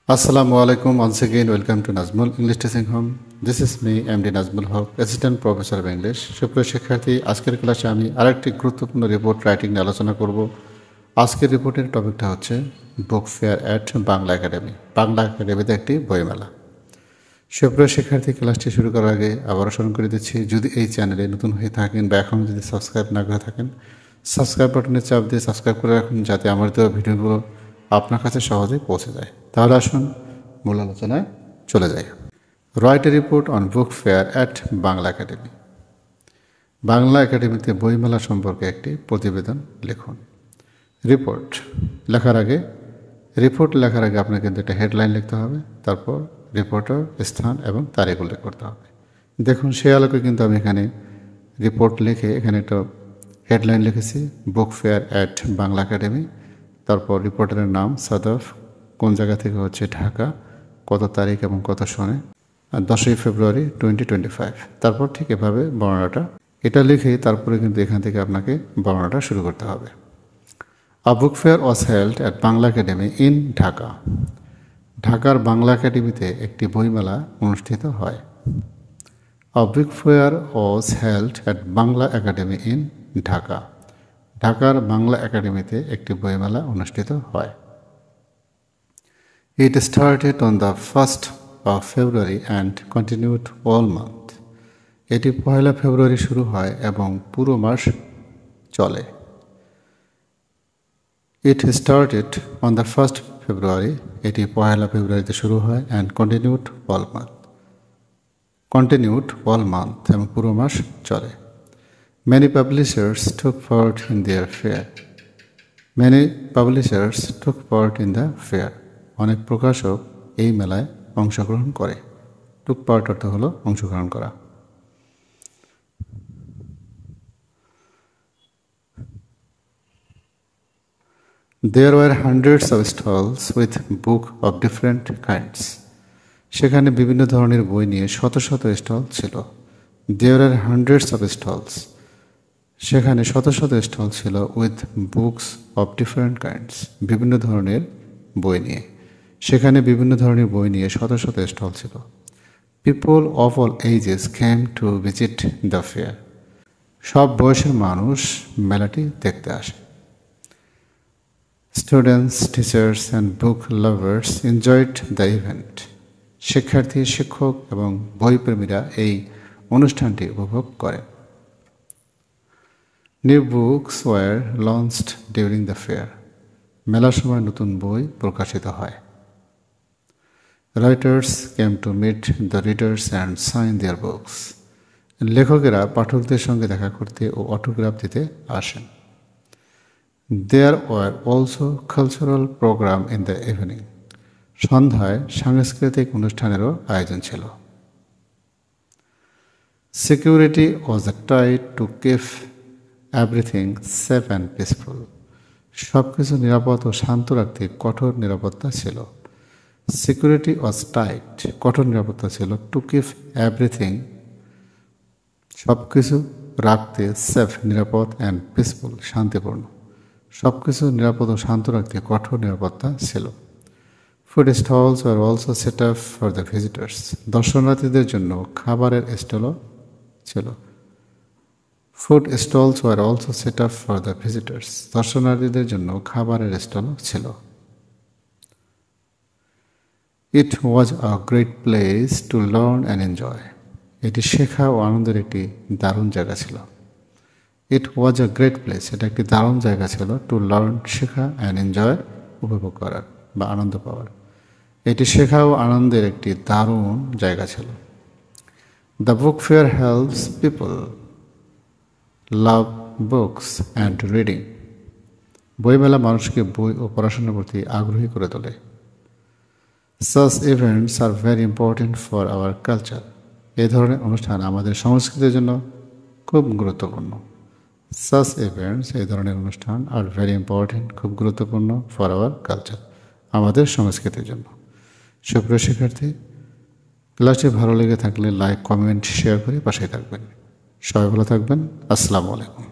Assalamu alaikum. Once again, welcome to Nazmul English Teaching Home. This is me, MD Nazmul Haq, Assistant Professor of English. সুপ্রিয় শিক্ষার্থী, আজকের ক্লাসে আমি আরেকটি গুরুত্বপূর্ণ রিপোর্ট রাইটিং নিয়ে আলোচনা করব। আজকের রিপোর্টের টপিকটা হচ্ছে book fair at Bangla academy. Bangla একাডেমিতে একটি বইমেলা। সুপ্রিয় শিক্ষার্থী, ক্লাসটি শুরু করার আগে আবারও স্মরণ করে দিচ্ছি, যদি এই চ্যানেলে নতুন হয়ে থাকেন বা এখনও যদি সাবস্ক্রাইব না করে থাকেন, সাবস্ক্রাইব বাটনে চাপ দিয়ে সাবস্ক্রাইব করে রাখুন, যাতে আমার দেওয়া ভিডিওগুলো আপনার কাছে সহজেই পৌঁছে যায়। তাহলে আসুন মূল আলোচনায় চলে যাই। Write a report on book fair at Bangla academy. Bangla একাডেমিতে বইমেলা সম্পর্কে একটি প্রতিবেদন লিখুন। রিপোর্ট লেখার আগে আপনাকে কিন্তু একটা হেডলাইন লিখতে হবে, তারপর রিপোর্টের স্থান এবং তারিখ উল্লেখ করতে হবে। দেখুন, সেই আলোকে কিন্তু আমি এখানে রিপোর্ট লিখে এখানে একটা হেডলাইন লিখেছি, book fair at Bangla academy. তারপর রিপোর্টারের নাম সাদফ, কোন জায়গা থেকে হচ্ছে, ঢাকা, কত তারিখ এবং কত সনে, 10ই ফেব্রুয়ারি 2025। তারপর ঠিক এভাবে বর্ণনাটা এটা লিখে তারপরে কিন্তু এখান থেকে আপনাকে বর্ণনাটা শুরু করতে হবে। A book fair was held at Bangla Academy in Dhaka. ঢাকার বাংলা একাডেমিতে একটি বইমেলা অনুষ্ঠিত হয়। A book fair was held at Bangla Academy in Dhaka. ঢাকার বাংলা একাডেমিতে একটি বইমেলা অনুষ্ঠিত হয়। It started on the 1st of February and continued all month. এটি 1 ফেব্রুয়ারি শুরু হয় এবং পুরো মাস চলে। It started on the 1st February. এটি 1 ফেব্রুয়ারিতে শুরু হয় and continued all month এবং পুরো মাস চলে। Many publishers took part in the fair. অনেক প্রকাশক এই মেলায় অংশগ্রহণ করে। টুক পার্ট অর্থ হলো অংশগ্রহণ করা। There were hundreds of stalls with book of different kinds. সেখানে বিভিন্ন ধরনের বই নিয়ে শত শত স্টল ছিল। There were hundreds of stalls. সেখানে শত শত স্টল ছিল with books of different kinds, বিভিন্ন ধরনের বই নিয়ে। সেখানে বিভিন্ন ধরনের বই নিয়ে শত শত স্টল ছিল। People of all ages came to visit the fair. সব বয়সের মানুষ মেলাটি দেখতে আসে। Students, teachers and book lovers enjoyed the event. শিক্ষার্থী, শিক্ষক এবং বইপ্রেমীরা এই অনুষ্ঠানটি উপভোগ করেন। New books were launched during the fair. মেলার সময় নতুন বই প্রকাশিত হয়। Writers came to meet the readers and sign their books. লেখকেরা পাঠকদের সঙ্গে দেখা করতে ও অটোগ্রাফ দিতে আসেন। There were also cultural program in the evening. সন্ধ্যায় সাংস্কৃতিক অনুষ্ঠানেরও আয়োজন ছিল। Security was tight to keep everything safe and peaceful. সব কিছু নিরাপদ ও শান্ত রাখতে কঠোর নিরাপত্তা ছিল। সিকিউরিটি ওয়াজ টাইট, কঠোর নিরাপত্তা ছিল। টু কিপ এভরিথিং, সব কিছু রাখতে, সেফ নিরাপদ, অ্যান্ড পিসফুল শান্তিপূর্ণ। সব কিছু নিরাপদ ও শান্ত রাখতে কঠোর নিরাপত্তা ছিল। Food stalls were also set up for the visitors. দর্শনার্থীদের জন্য খাবারের স্টলও ছিল। Food stalls were also set up for the visitors. দর্শনার্থীদের জন্য খাবারের স্টলও ছিল। It was a great place to learn and enjoy. এটি শেখা ও আনন্দের একটি দারুণ জায়গা ছিল। It was a great place, এটা একটি দারুণ জায়গা ছিল। টু লার্ন, শেখা, অ্যান্ড এনজয়, উপভোগ করার বা আনন্দ পাওয়ার। এটি শেখা ও আনন্দের একটি দারুণ জায়গা ছিল। The book fair helps people love books and reading. বইমেলা মানুষকে বই ও পড়াশোনার প্রতি আগ্রহী করে তোলে। Such events are very important for our culture. এই ধরনের অনুষ্ঠান আমাদের সংস্কৃতির জন্য খুব গুরুত্বপূর্ণ। Such events, এই ধরনের অনুষ্ঠান, are very important, খুব গুরুত্বপূর্ণ, for our culture, আমাদের সংস্কৃতির জন্য। সুপ্রিয় শিক্ষার্থী, ক্লাসটি ভালো লেগে থাকলে লাইক, কমেন্ট, শেয়ার করে পাশে থাকবেন। সবাই ভালো থাকবেন। আসসালামু আলাইকুম।